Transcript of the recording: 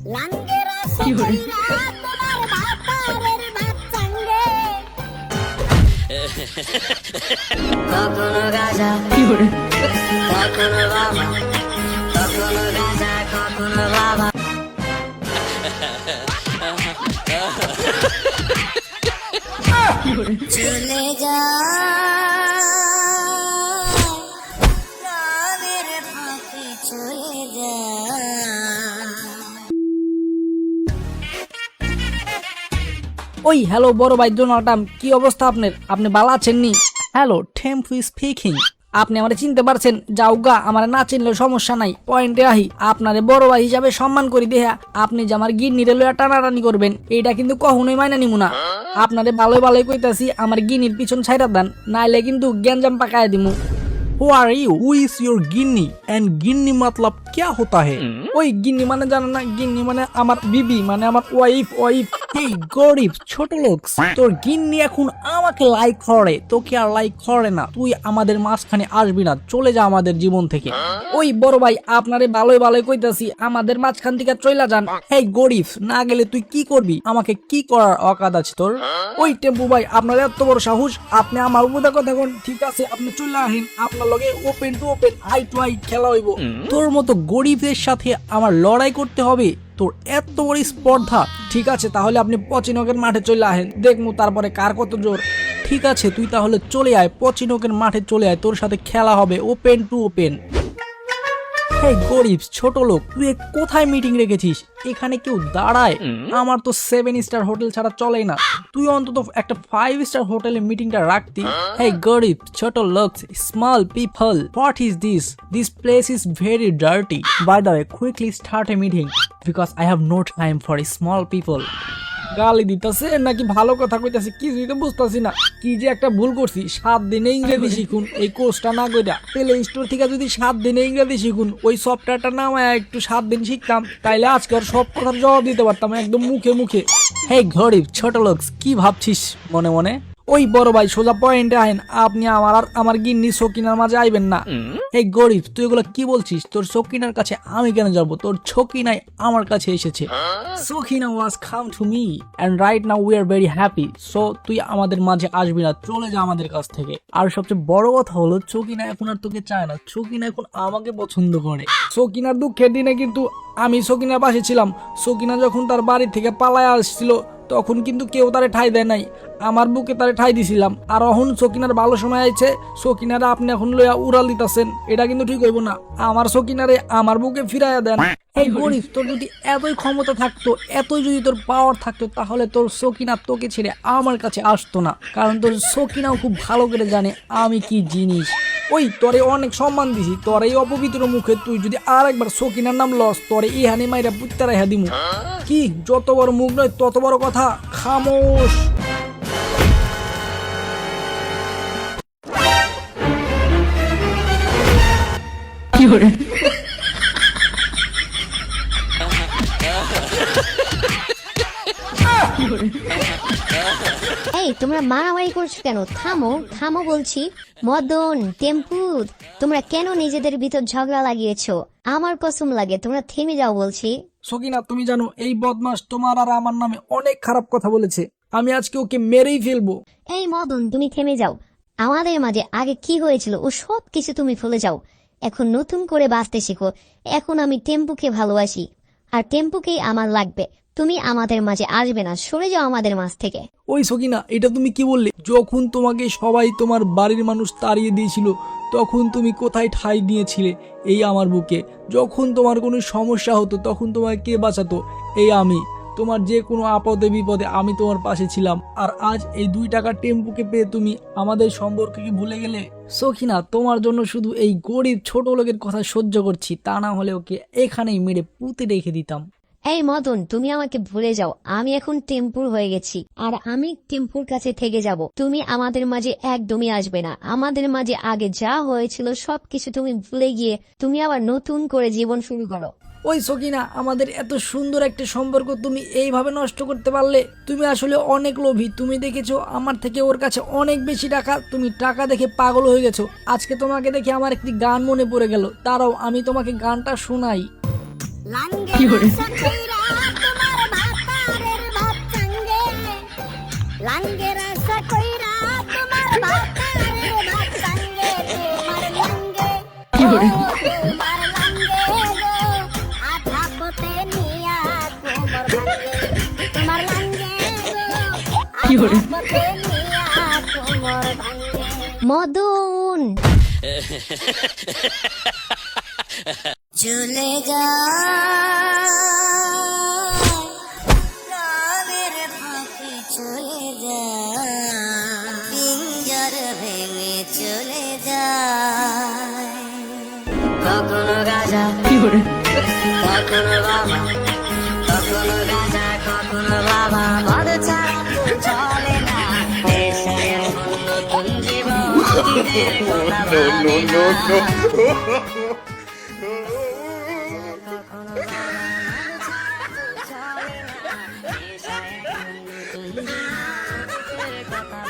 কি করে কখনো গাজা কি করে কখনো বাবা কখনো গাজা কখনো বাবা কি করে চলে যা প্রাণের ফাঁকে চলে যা। ওই হ্যালো বড় ভাই ডোনাল্ড ট্রাম্প, কি অবস্থা আপনার? আপনি ভালো আছেন নি? হ্যালো টেম্পু স্পিকিং। আপনি আমারে চিনতে পারছেন? যাওগা, আমার না চিনলেও সমস্যা নাই, পয়েন্টে আহি। আপনারে বড় ভাই হিসাবে সম্মান করি দেহা আপনি যে আমার গিন্নিরে লইয়া টানাটানি করবেন, এইটা কিন্তু কখনোই মাইনা নিমু না। আপনারে ভালোই ভালোই কইতাছি, আমার গিন্নির পিছন ছাইরা দেন, নাইলে কিন্তু গ্যাঞ্জাম পাকায় দিমু। Who are you? Who is your Ginni? And गिन्नी मतलब क्या होता है? ওই গিন্নি মানে জানেন না? গিন্নি মানে আমার বিবি, মানে আমার ওয়াইফ। এই গরিব ছোট লোক, তোর গিন্নি এখন আমাকে লাইক করে, তোকে আর লাইক করে না। তুই আমাদের মাঝখানে আসবি না, চলে যা আমাদের জীবন থেকে। ওই বড় ভাই আপনারে ভালোই ভালোই কইতাছি, আমাদের মাঝখান থেকে চইলা যান। এই গরিব, না গেলে তুই কি করবি? আমাকে কি করার অকাদ আছে তোর? ওই টেম্পু ভাই, আপনার এত বড় সাহস, আপনি আমার উপরে কথা কোন? ঠিক আছে, আপনি চলে আসেন, আপনার লগে open to open, eye to eye খেলা হইব। তোর মতো গরিবদের সাথে আমার লড়াই করতে হবে? তোর এত বড় স্পর্ধা? ঠিক আছে, তাহলে আপনি পচিনকের মাঠে চলে আসেন, দেখমু তারপরে কার কত জোর। ঠিক আছে, তুই তাহলে চলে আয়, পচিনকের মাঠে চলে আয়, তোর সাথে খেলা হবে ওপেন টু ওপেন। এই গরিব ছোট লোক, তুই কোথায় মিটিং রেখেছিস? এখানে কেউ দাঁড়ায়? আমার তো 7 স্টার হোটেল ছাড়া চলেই না, তুই অন্তত একটা 5 স্টার হোটেলে মিটিংটা রাখতি। এই গরিব ছোট লোক, small people, what is this? This place is very dirty. By the way, quickly start a meeting because I have no time for small people. গালি দিতেছে নাকি ভালো কথা কইতাছে কিছুই তো বুঝতাছি না। কি যে একটা ভুল করছি, 7 দিনে ইংরেজি শিখুন এই কোর্সটা না কইরা। প্লে স্টোর থেকে যদি 7 দিনে ইংরেজি শিখুন, ওই সফটওয়্যারটা নামায় একটু 7 দিন শিখতাম, তাইলে আজকে আর সব কথার জবাব দিতে পারতাম একদম মুখে মুখে। হে গরিব ছোট লোক, কি ভাবছিস মনে মনে? ওই বড় ভাই সোজা পয়েন্টে আহেন, আপনি আমার আর আমার গিন্নি সকিনার মাঝে আইবেন না। এই গরিব, তুই এগুলো কি বলছিস? তোর সকিনার কাছে আমি কেন যাবো? তোর ছকিনাই আমার কাছে এসেছে। Sakina was come to me and right now we are very happy. So তুই আমাদের মাঝে আসবি না, চলে যা আমাদের কাছ থেকে। আর সবচেয়ে বড় কথা হলো, ছকিনা এখন আর তোকে চায় না, ছকিনা এখন আমাকে পছন্দ করে। সকিনার দুঃখের দিনে কিন্তু আমি সকিনার পাশে ছিলাম। সকিনা যখন তার বাড়ি থেকে পালায় আসছিল, তখন কিন্তু কেউ তারে ঠাই দেয় নাই, আমার বুকে তারে ঠাই দিছিলাম। আর এখন সকিনার ভালো সময় আইছে, সকিনারে আপনি এখন লইয়া উড়াল দিতেছেন, এটা কিন্তু ঠিক হইব না। আমার সকিনারে আমার বুকে ফিরাইয়া দেন। এই গরিব, তোর যদি এতই ক্ষমতা থাকতো, এতই যদি তোর পাওয়ার থাকতো, তাহলে তোর সকিনা তোকে ছেড়ে আমার কাছে আসতো না, কারণ তোর সকিনাও খুব ভালো করে জানে আমি কি জিনিস। ওই তোরে অনেক সম্মান দিছি, তোর এই অপবিত্র মুখে তুই যদি আর একবার সকিনার নাম লস, তোরে ইহানি মাইরা পুত্তা রেখা দিমু। কি যত বড় মুখ নয় তত বড় কথা, খামোশ। কি করে এই তোমরা মারামারি করছো কেন? থামো থামো বলছি। মদন, টেম্পু, তোমরা কেন নিজেদের ভিতর ঝগড়া লাগিয়েছো? আমার কসম লাগে, তোমরা থেমে যাও বলছি। সকিনা, তুমি জানো এই বদমাস তোমার আর আমার নামে অনেক খারাপ কথা বলেছে, আমি আজকে ওকে মেরেই ফেলবো। এই মদন, তুমি থেমে যাও। আমাদের মাঝে আগে কি হয়েছিল ও সব কিছু তুমি ভুলে যাও, এখন নতুন করে বাঁচতে শেখো। এখন আমি টেম্পুকে ভালোবাসি আর টেম্পুকেই আমার লাগবে। তুমি আমাদের মাঝে আসবে না, সরে যাও আমাদের মাঝ থেকে। ওই সকিনা, এটা তুমি কি বললে? যখন তোমাকে সবাই তোমার বাড়ির মানুষ তাড়িয়ে দিয়েছিল, তখন তুমি কোথায় ঠাঁই দিয়েছিলে? এই আমার বুকে। যখন তোমার কোনো সমস্যা হতো, তখন তোমাকে কে বাঁচাতো? এই আমি। তোমার যে কোনো আপদে বিপদে আমি তোমার পাশে ছিলাম। আর আজ এই 2 টাকা টেম্পুকে পেয়ে তুমি আমাদের সম্পর্ককে ভুলে গেলে? সখিনা, তোমার জন্য শুধু এই গরিব ছোট লোকের কথা সহ্য করছি, তা না হলে ওকে এখানেই মেরে পুঁতে রেখে দিতাম। এই মদন, তুমি আমাকে ভুলে যাও। আমি এখন টেম্পুর হয়ে গেছি আর আমি টেম্পুর কাছে থেকে যাব। তুমি আমাদের মাঝে একদমই আসবে না। আমাদের মাঝে আগে যা হয়েছিল সবকিছু তুমি ভুলে গিয়ে তুমি আবার নতুন করে জীবন শুরু করো। ওই সকিনা, আমাদের এত সুন্দর একটা সম্পর্ক তুমি এইভাবে নষ্ট করতে পারলে? তুমি আসলে অনেক লোভী। তুমি দেখেছো আমার থেকে ওর কাছে অনেক বেশি টাকা, তুমি টাকা দেখে পাগল হয়ে গেছো। আজকে তোমাকে দেখে আমার একটি গান মনে পড়ে গেল, দাঁড়াও আমি তোমাকে গানটা শোনাই। কি করে Fiore. পথে নিয়া কোমর ভাঙে মদন চলে যা প্রাণের ফাঁকে চলে যা পিঞ্জর ভেঙে চলে যায় কখনো গাজা Fiore. কখনো বাবা কখনো গাজা কখনো বাবা মদ ছাড়া চলে না নেশায় এমন নতুন জীবন দিনের কথা ভাবে না। কখনো বাবা মদ ছাড়া চলে না নেশায় এমন নতুন জীবন দিনের কথা